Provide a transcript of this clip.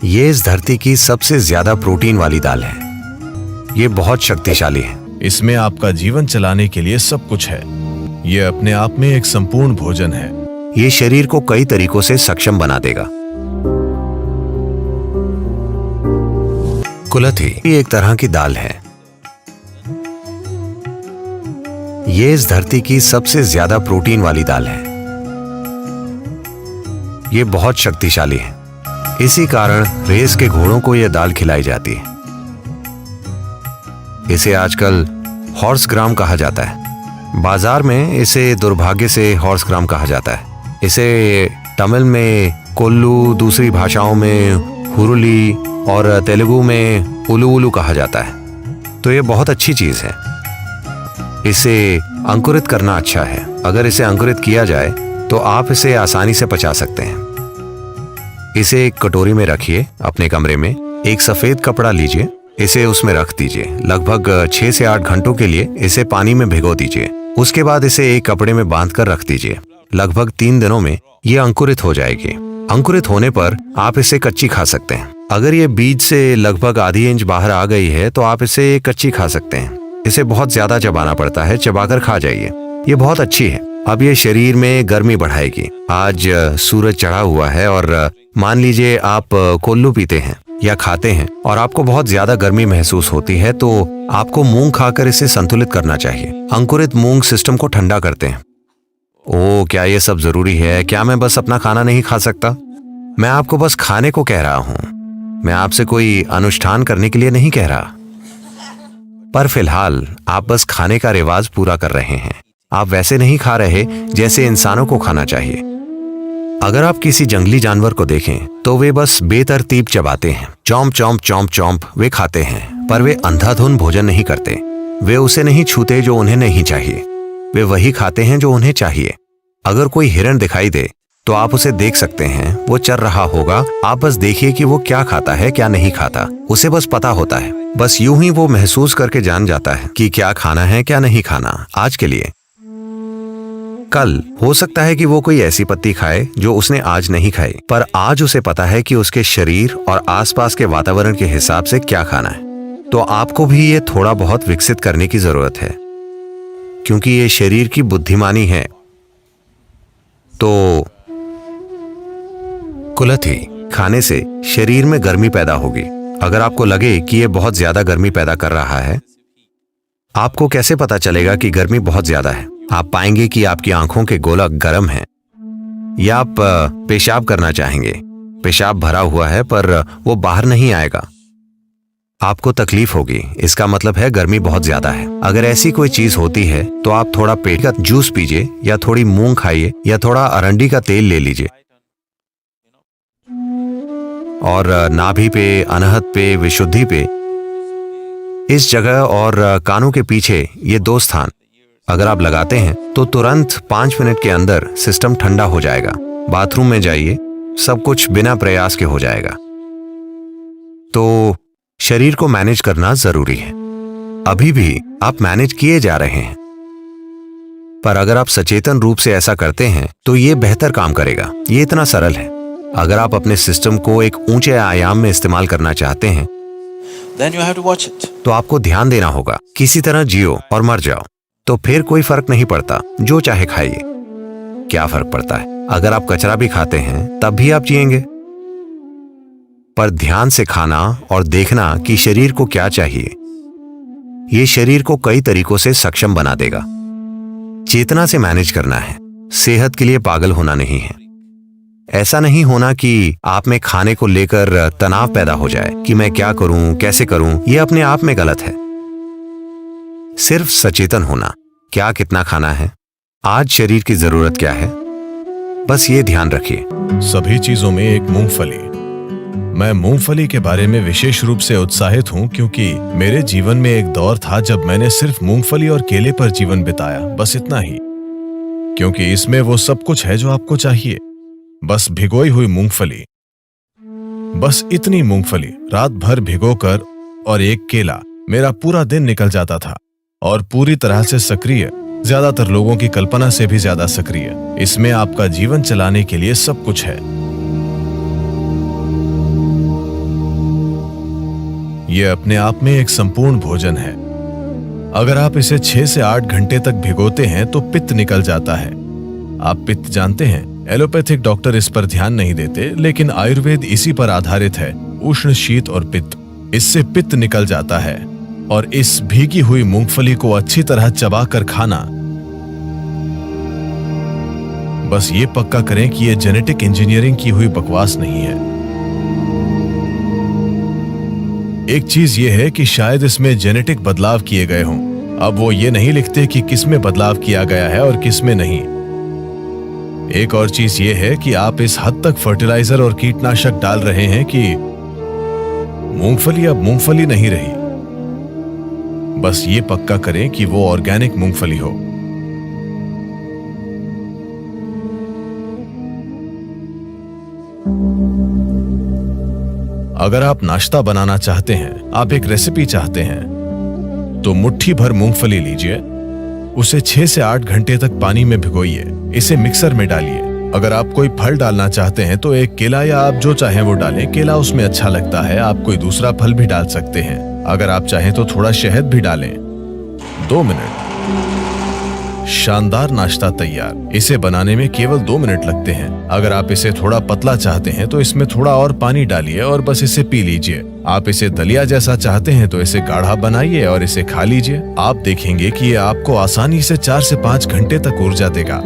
ये इस धरती की सबसे ज्यादा प्रोटीन वाली दाल है। ये बहुत शक्तिशाली है। इसमें आपका जीवन चलाने के लिए सब कुछ है। ये अपने आप में एक संपूर्ण भोजन है। ये शरीर को कई तरीकों से सक्षम बना देगा। कुलथी ये एक तरह की दाल है। ये इस धरती की सबसे ज्यादा प्रोटीन वाली दाल है। ये बहुत शक्तिशाली है। इसी कारण रेस के घोड़ों को यह दाल खिलाई जाती है। इसे आजकल हॉर्स ग्राम कहा जाता है। बाजार में इसे दुर्भाग्य से हॉर्स ग्राम कहा जाता है। इसे तमिल में कोल्लू, दूसरी भाषाओं में हुरुली और तेलुगु में उलू उलू कहा जाता है। तो ये बहुत अच्छी चीज है। इसे अंकुरित करना अच्छा है। अगर इसे अंकुरित किया जाए तो आप इसे आसानी से पचा सकते हैं। इसे एक कटोरी में रखिए अपने कमरे में। एक सफेद कपड़ा लीजिए, इसे उसमें रख दीजिए। लगभग 6 से 8 घंटों के लिए इसे पानी में भिगो दीजिए। उसके बाद इसे एक कपड़े में बांधकर रख दीजिए। लगभग 3 दिनों में ये अंकुरित हो जाएगी। अंकुरित होने पर आप इसे कच्ची खा सकते हैं। अगर ये बीज से लगभग आधी इंच बाहर आ गई है तो आप इसे कच्ची खा सकते हैं। इसे बहुत ज्यादा चबाना पड़ता है, चबाकर खा जाइए। ये बहुत अच्छी है। अब ये शरीर में गर्मी बढ़ाएगी। आज सूरज चढ़ा हुआ है और मान लीजिए आप कोल्लू पीते हैं या खाते हैं और आपको बहुत ज्यादा गर्मी महसूस होती है, तो आपको मूंग खाकर इसे संतुलित करना चाहिए। अंकुरित मूंग सिस्टम को ठंडा करते हैं। ओह, क्या ये सब जरूरी है? क्या मैं बस अपना खाना नहीं खा सकता? मैं आपको बस खाने को कह रहा हूँ। मैं आपसे कोई अनुष्ठान करने के लिए नहीं कह रहा। पर फिलहाल आप बस खाने का रिवाज पूरा कर रहे हैं। आप वैसे नहीं खा रहे जैसे इंसानों को खाना चाहिए। अगर आप किसी जंगली जानवर को देखें तो वे बस बेतरतीब चबाते हैं। चौंप चौंप चौंप चौंप वे खाते हैं, पर वे अंधाधुंध भोजन नहीं करते। वे उसे नहीं छूते जो उन्हें नहीं चाहिए। वे वही खाते हैं जो उन्हें चाहिए। अगर कोई हिरण दिखाई दे तो आप उसे देख सकते हैं। वो चर रहा होगा। आप बस देखिए कि वो क्या खाता है, क्या नहीं खाता। उसे बस पता होता है। बस यूं ही वो महसूस करके जान जाता है कि क्या खाना है, क्या नहीं खाना आज के लिए। कल हो सकता है कि वो कोई ऐसी पत्ती खाए जो उसने आज नहीं खाई, पर आज उसे पता है कि उसके शरीर और आसपास के वातावरण के हिसाब से क्या खाना है। तो आपको भी ये थोड़ा बहुत विकसित करने की जरूरत है, क्योंकि ये शरीर की बुद्धिमानी है। तो कुलथी खाने से शरीर में गर्मी पैदा होगी। अगर आपको लगे कि ये बहुत ज्यादा गर्मी पैदा कर रहा है, आपको कैसे पता चलेगा कि गर्मी बहुत ज्यादा है? आप पाएंगे कि आपकी आंखों के गोलक गर्म हैं, या आप पेशाब करना चाहेंगे। पेशाब भरा हुआ है पर वो बाहर नहीं आएगा। आपको तकलीफ होगी, इसका मतलब है गर्मी बहुत ज्यादा है। अगर ऐसी कोई चीज होती है तो आप थोड़ा पेट का जूस पीजिए, या थोड़ी मूंग खाइए, या थोड़ा अरंडी का तेल ले लीजिए। और नाभि पे, अनहद पे, विशुद्धि पे, इस जगह और कानों के पीछे ये 2 स्थान अगर आप लगाते हैं तो तुरंत 5 मिनट के अंदर सिस्टम ठंडा हो जाएगा। बाथरूम में जाइए, सब कुछ बिना प्रयास के हो जाएगा। तो शरीर को मैनेज करना जरूरी है। अभी भी आप मैनेज किए जा रहे हैं, पर अगर आप सचेतन रूप से ऐसा करते हैं तो ये बेहतर काम करेगा। ये इतना सरल है। अगर आप अपने सिस्टम को एक ऊंचे आयाम में इस्तेमाल करना चाहते हैं Then you have to watch it. तो आपको ध्यान देना होगा। किसी तरह जियो और मर जाओ, तो फिर कोई फर्क नहीं पड़ता। जो चाहे खाइए, क्या फर्क पड़ता है? अगर आप कचरा भी खाते हैं तब भी आप जिएंगे। पर ध्यान से खाना और देखना कि शरीर को क्या चाहिए, ये शरीर को कई तरीकों से सक्षम बना देगा। चेतना से मैनेज करना है। सेहत के लिए पागल होना नहीं है। ऐसा नहीं होना कि आप में खाने को लेकर तनाव पैदा हो जाए कि मैं क्या करूं, कैसे करूं। यह अपने आप में गलत है। सिर्फ सचेतन होना, क्या कितना खाना है, आज शरीर की जरूरत क्या है, बस ये ध्यान रखिए। सभी चीजों में एक मूंगफली। मैं मूंगफली के बारे में विशेष रूप से उत्साहित हूं, क्योंकि मेरे जीवन में एक दौर था जब मैंने सिर्फ मूंगफली और केले पर जीवन बिताया, बस इतना ही। क्योंकि इसमें वो सब कुछ है जो आपको चाहिए। बस भिगोई हुई मूंगफली, बस इतनी मूंगफली रात भर भिगोकर और एक केला, मेरा पूरा दिन निकल जाता था। और पूरी तरह से सक्रिय, ज्यादातर लोगों की कल्पना से भी ज्यादा सक्रिय। इसमें आपका जीवन चलाने के लिए सब कुछ है। ये अपने आप में एक संपूर्ण भोजन है। अगर आप इसे 6 से 8 घंटे तक भिगोते हैं तो पित्त निकल जाता है। आप पित्त जानते हैं, एलोपैथिक डॉक्टर इस पर ध्यान नहीं देते, लेकिन आयुर्वेद इसी पर आधारित है, उष्ण, शीत और पित्त। इससे पित्त निकल जाता है। और इस भीगी हुई मूंगफली को अच्छी तरह चबा कर खाना। बस ये पक्का करें कि ये जेनेटिक इंजीनियरिंग की हुई बकवास नहीं है। एक चीज ये है कि शायद इसमें जेनेटिक बदलाव किए गए हों। अब वो ये नहीं लिखते कि किसमें बदलाव किया गया है और किसमें नहीं। एक और चीज ये है कि आप इस हद तक फर्टिलाइजर और कीटनाशक डाल रहे हैं कि मूंगफली अब मूंगफली नहीं रही। बस ये पक्का करें कि वो ऑर्गेनिक मूंगफली हो। अगर आप नाश्ता बनाना चाहते हैं, आप एक रेसिपी चाहते हैं, तो मुट्ठी भर मूंगफली लीजिए, उसे 6 से 8 घंटे तक पानी में भिगोइए, इसे मिक्सर में डालिए। अगर आप कोई फल डालना चाहते हैं तो एक केला या आप जो चाहें वो डालें, केला उसमें अच्छा लगता है। आप कोई दूसरा फल भी डाल सकते हैं। अगर आप चाहें तो थोड़ा शहद भी डालें। 2 मिनट, शानदार नाश्ता तैयार। इसे बनाने में केवल 2 मिनट लगते हैं। अगर आप इसे थोड़ा पतला चाहते हैं तो इसमें थोड़ा और पानी डालिए और बस इसे पी लीजिए। आप इसे दलिया जैसा चाहते हैं तो इसे गाढ़ा बनाइए और इसे खा लीजिए। आप देखेंगे कि ये आपको आसानी से 4 से 5 घंटे तक ऊर्जा देगा।